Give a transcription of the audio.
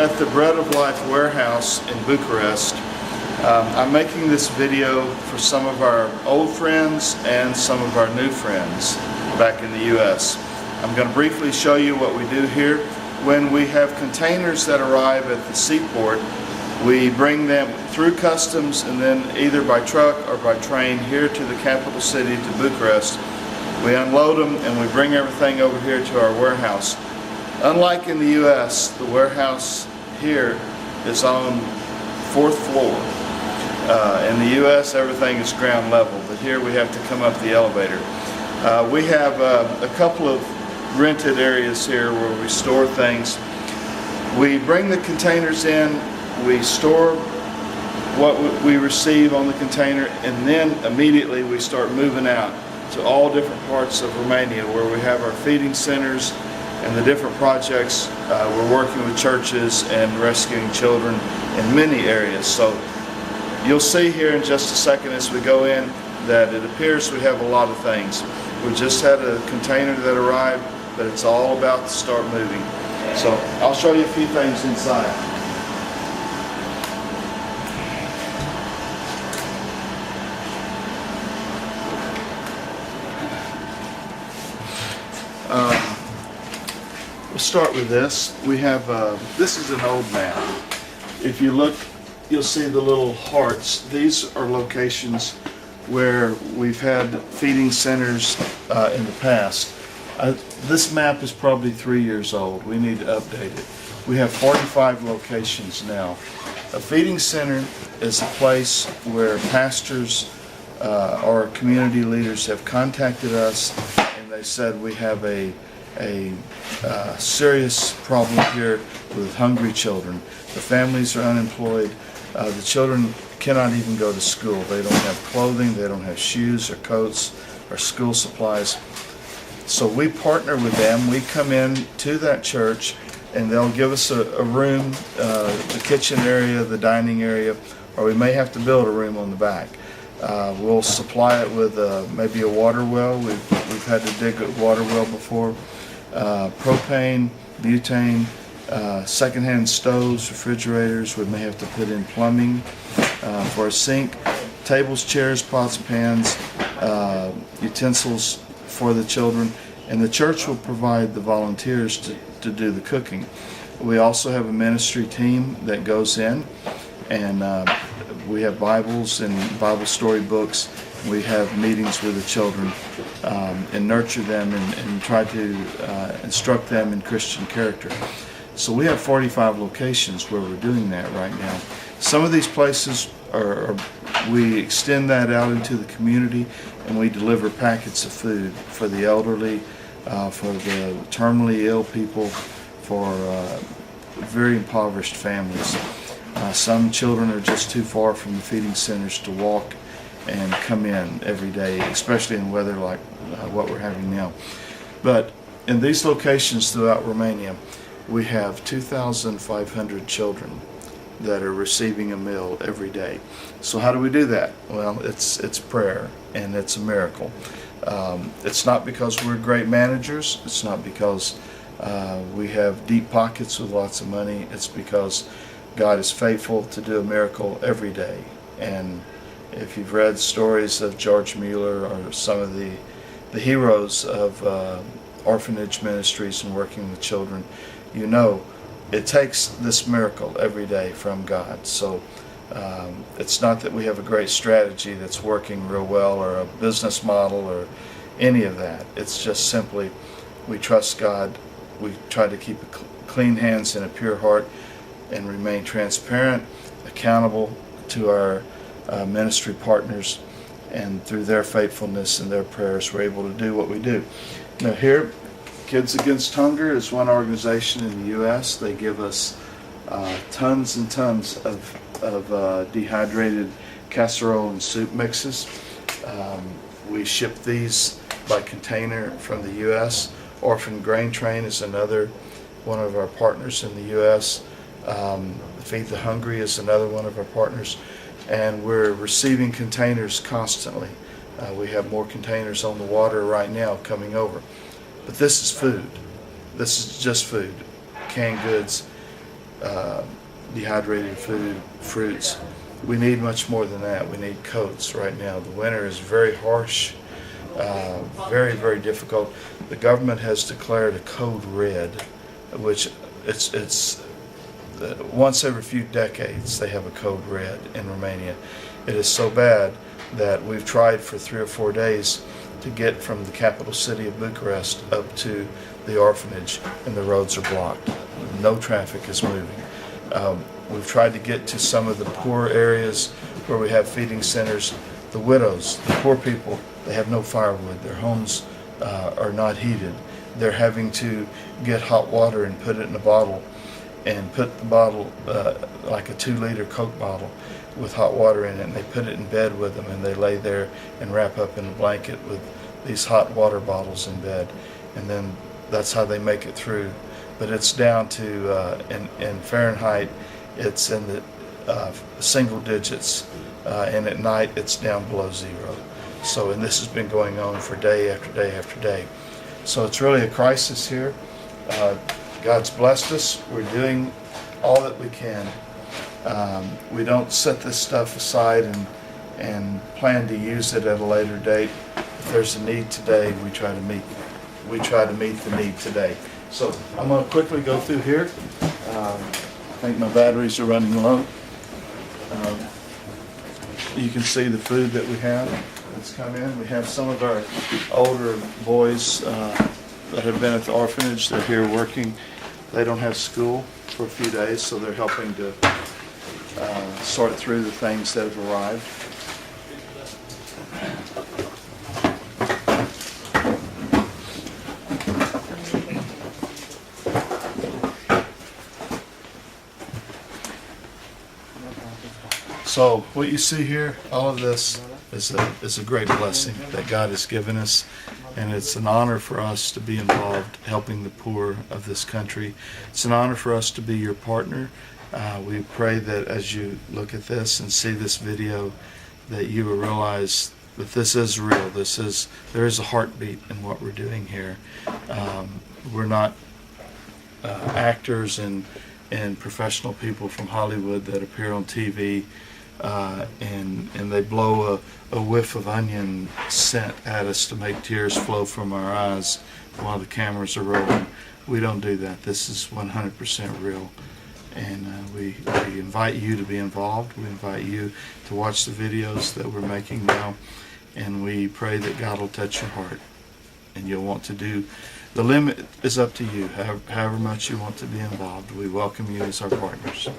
at the Bread of Life warehouse in Bucharest. I'm making this video for some of our old friends and some of our new friends back in the U.S. I'm going to briefly show you what we do here. When we have containers that arrive at the seaport, we bring them through customs and then either by truck or by train here to the capital city, to Bucharest. We unload them and we bring everything over here to our warehouse. Unlike in the U.S., the warehouse here is on 4th floor. In the U.S., everything is ground level, but here we have to come up the elevator. We have a couple of rented areas here where we store things. We bring the containers in, we store what we receive on the container, and then immediately we start moving out to all different parts of Romania where we have our feeding centers and the different projects. We're working with churches and rescuing children in many areas. So you'll see here in just a second as we go in that it appears we have a lot of things. We just had a container that arrived, but it's all about to start moving. So I'll show you a few things inside. We'll start with this. We have, this is an old map. If you look, you'll see the little hearts. These are locations where we've had feeding centers in the past. This map is probably 3 years old. We need to update it. We have 45 locations now. A feeding center is a place where pastors or community leaders have contacted us and they said we have a serious problem here with hungry children. The families are unemployed. The children cannot even go to school. They don't have clothing, they don't have shoes or coats or school supplies. So we partner with them. We come in to that church and they'll give us a room, the kitchen area, the dining area, or we may have to build a room on the back. We'll supply it with maybe a water well. We've had to dig a water well before. Propane, butane, secondhand stoves, refrigerators. We may have to put in plumbing for a sink, tables, chairs, pots, pans, utensils for the children, and the church will provide the volunteers to do the cooking. We also have a ministry team that goes in, and we have Bibles and Bible story books. We have meetings with the children and nurture them and try to instruct them in Christian character. So we have 45 locations where we're doing that right now. Some of these places we extend that out into the community and we deliver packets of food for the elderly, for the terminally ill people, for very impoverished families. Some children are just too far from the feeding centers to walk and come in every day, especially in weather like what we're having now. But in these locations throughout Romania, we have 2,500 children that are receiving a meal every day. So how do we do that? Well, it's prayer, and it's a miracle. It's not because we're great managers. It's not because we have deep pockets with lots of money. It's because God is faithful to do a miracle every day. And if you've read stories of George Mueller or some of the heroes of orphanage ministries and working with children, you know it takes this miracle every day from God. So it's not that we have a great strategy that's working real well or a business model or any of that. It's just simply we trust God. We try to keep clean hands and a pure heart and remain transparent, accountable to our ministry partners, and through their faithfulness and their prayers we're able to do what we do. Now here, Kids Against Hunger is one organization in the U.S. They give us tons and tons of dehydrated casserole and soup mixes. We ship these by container from the U.S. Orphan Grain Train is another one of our partners in the U.S. Feed the Hungry is another one of our partners. And we're receiving containers constantly. We have more containers on the water right now coming over. But this is food. This is just food, canned goods. dehydrated food, fruits. We need much more than that. We need coats right now. The winter is very harsh, very, very difficult. The government has declared a code red, which it's once every few decades they have a code red in Romania. It is so bad that we've tried for 3 or 4 days to get from the capital city of Bucharest up to the orphanage, and the roads are blocked. No traffic is moving. We've tried to get to some of the poor areas where we have feeding centers. The widows, the poor people, they have no firewood. Their homes are not heated. They're having to get hot water and put it in a bottle, and put the bottle, like a 2-liter Coke bottle, with hot water in it, and they put it in bed with them, and they lay there and wrap up in a blanket with these hot water bottles in bed, and then that's how they make it through. But it's down to, in Fahrenheit, it's in the single digits, and at night it's down below 0. So, and this has been going on for day after day after day. So it's really a crisis here. God's blessed us. We're doing all that we can. We don't set this stuff aside and plan to use it at a later date. If there's a need today, we try to meet the need today. So I'm going to quickly go through here. I think my batteries are running low. You can see the food that we have that's come in. We have some of our older boys that have been at the orphanage. They're here working. They don't have school for a few days, so they're helping to sort through the things that have arrived. So what you see here, all of this is a great blessing that God has given us, and it's an honor for us to be involved helping the poor of this country. It's an honor for us to be your partner. We pray that as you look at this and see this video, that you will realize that this is real. There is a heartbeat in what we're doing here. We're not actors and professional people from Hollywood that appear on TV and they blow a whiff of onion scent at us to make tears flow from our eyes while the cameras are rolling. We don't do that. This is 100% real. And we invite you to be involved. We invite you to watch the videos that we're making now, and we pray that God will touch your heart and you'll want to do. The limit is up to you, however much you want to be involved. We welcome you as our partners.